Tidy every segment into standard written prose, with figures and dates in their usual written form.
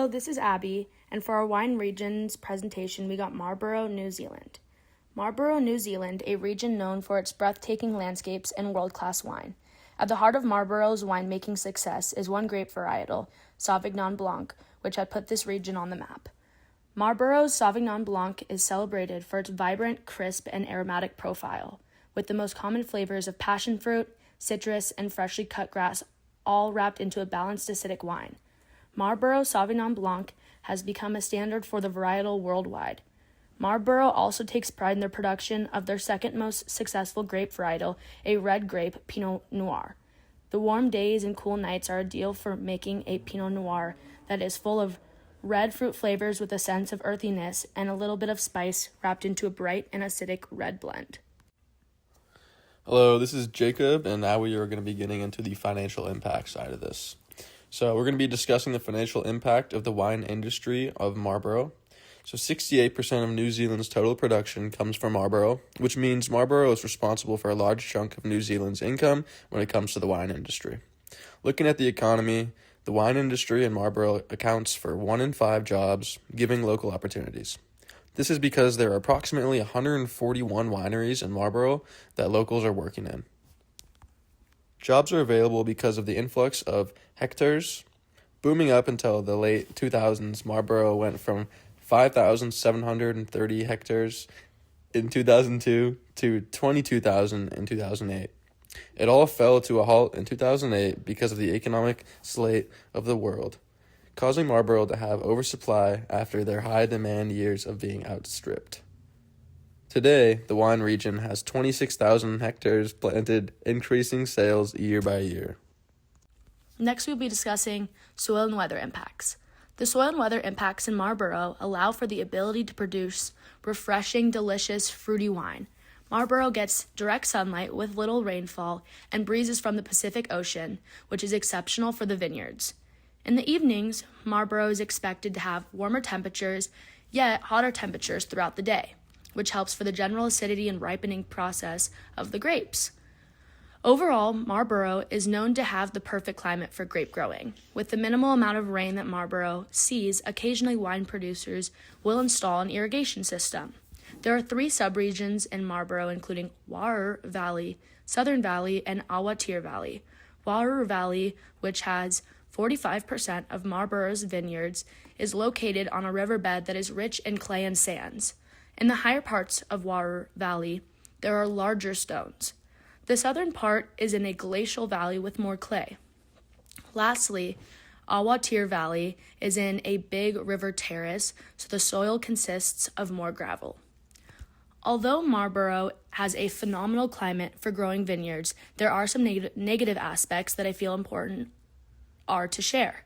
Hello, this is Abby, and for our wine regions presentation, we got Marlborough, New Zealand. Marlborough, New Zealand, a region known for its breathtaking landscapes and world-class wine. At the heart of Marlborough's winemaking success is one grape varietal, Sauvignon Blanc, which had put this region on the map. Marlborough's Sauvignon Blanc is celebrated for its vibrant, crisp, and aromatic profile, with the most common flavors of passion fruit, citrus, and freshly cut grass all wrapped into a balanced acidic wine. Marlborough Sauvignon Blanc has become a standard for the varietal worldwide. Marlborough also takes pride in the production of their second most successful grape varietal, a red grape Pinot Noir. The warm days and cool nights are ideal for making a Pinot Noir that is full of red fruit flavors with a sense of earthiness and a little bit of spice wrapped into a bright and acidic red blend. Hello, this is Jacob, and now we are going to be getting into the financial impact side of this. So we're going to be discussing the financial impact of the wine industry of Marlborough. So 68% of New Zealand's total production comes from Marlborough, which means Marlborough is responsible for a large chunk of New Zealand's income when it comes to the wine industry. Looking at the economy, the wine industry in Marlborough accounts for 1 in 5 jobs, giving local opportunities. This is because there are approximately 141 wineries in Marlborough that locals are working in. Jobs are available because of the influx of hectares. Booming up until the late 2000s, Marlborough went from 5,730 hectares in 2002 to 22,000 in 2008. It all fell to a halt in 2008 because of the economic slate of the world, causing Marlborough to have oversupply after their high-demand years of being outstripped. Today, the wine region has 26,000 hectares planted, increasing sales year by year. Next, we'll be discussing soil and weather impacts. The soil and weather impacts in Marlborough allow for the ability to produce refreshing, delicious, fruity wine. Marlborough gets direct sunlight with little rainfall and breezes from the Pacific Ocean, which is exceptional for the vineyards. In the evenings, Marlborough is expected to have warmer temperatures, yet hotter temperatures throughout the day, which helps for the general acidity and ripening process of the grapes. Overall, Marlborough is known to have the perfect climate for grape growing. With the minimal amount of rain that Marlborough sees, occasionally wine producers will install an irrigation system. There are 3 subregions in Marlborough, including Wairau Valley, Southern Valley, and Awatere Valley. Wairau Valley, which has 45% of Marlborough's vineyards, is located on a riverbed that is rich in clay and sands. In the higher parts of Wairau Valley, there are larger stones. The southern part is in a glacial valley with more clay. Lastly, Awatere Valley is in a big river terrace, so the soil consists of more gravel. Although Marlborough has a phenomenal climate for growing vineyards, there are some negative aspects that I feel important are to share.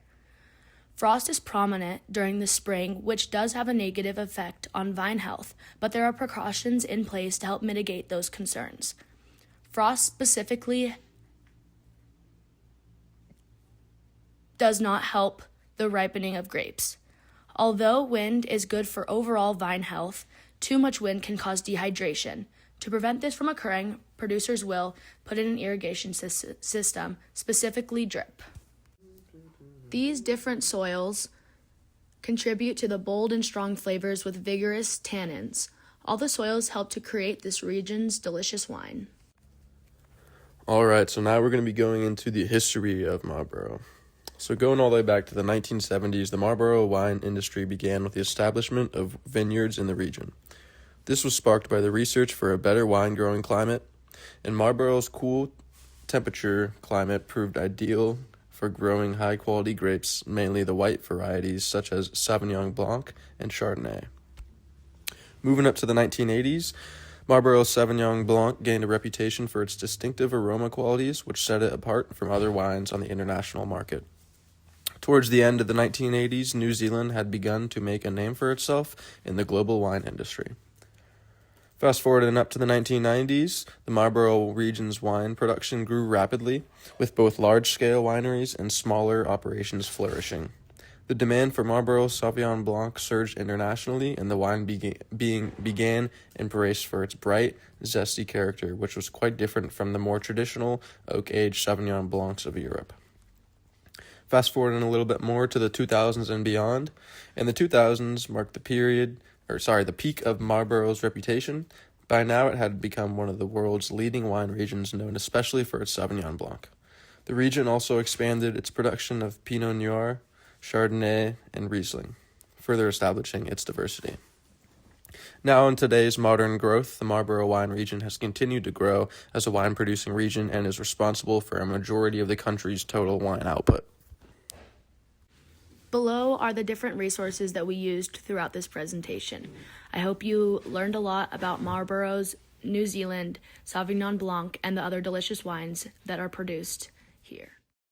Frost is prominent during the spring, which does have a negative effect on vine health, but there are precautions in place to help mitigate those concerns. Frost specifically does not help the ripening of grapes. Although wind is good for overall vine health, too much wind can cause dehydration. To prevent this from occurring, producers will put in an irrigation system, specifically drip. These different soils contribute to the bold and strong flavors with vigorous tannins. All the soils help to create this region's delicious wine. Alright, so now we're going to be going into the history of Marlborough. So going all the way back to the 1970s, the Marlborough wine industry began with the establishment of vineyards in the region. This was sparked by the research for a better wine growing climate, and Marlborough's cool temperature climate proved ideal for growing high-quality grapes, mainly the white varieties such as Sauvignon Blanc and Chardonnay. Moving up to the 1980s, Marlborough's Sauvignon Blanc gained a reputation for its distinctive aroma qualities, which set it apart from other wines on the international market. Towards the end of the 1980s, New Zealand had begun to make a name for itself in the global wine industry. Fast forwarding up to the 1990s, the Marlborough region's wine production grew rapidly, with both large-scale wineries and smaller operations flourishing. The demand for Marlborough Sauvignon Blanc surged internationally, and the wine began embraced for its bright, zesty character, which was quite different from the more traditional oak-aged Sauvignon Blancs of Europe. Fast forwarding a little bit more to the 2000s and beyond, and the 2000s marked the peak of Marlborough's reputation. By now, it had become one of the world's leading wine regions, known especially for its Sauvignon Blanc. The region also expanded its production of Pinot Noir, Chardonnay, and Riesling, further establishing its diversity. Now, in today's modern growth, the Marlborough wine region has continued to grow as a wine-producing region and is responsible for a majority of the country's total wine output. Below are the different resources that we used throughout this presentation. I hope you learned a lot about Marlborough's New Zealand, Sauvignon Blanc, and the other delicious wines that are produced here.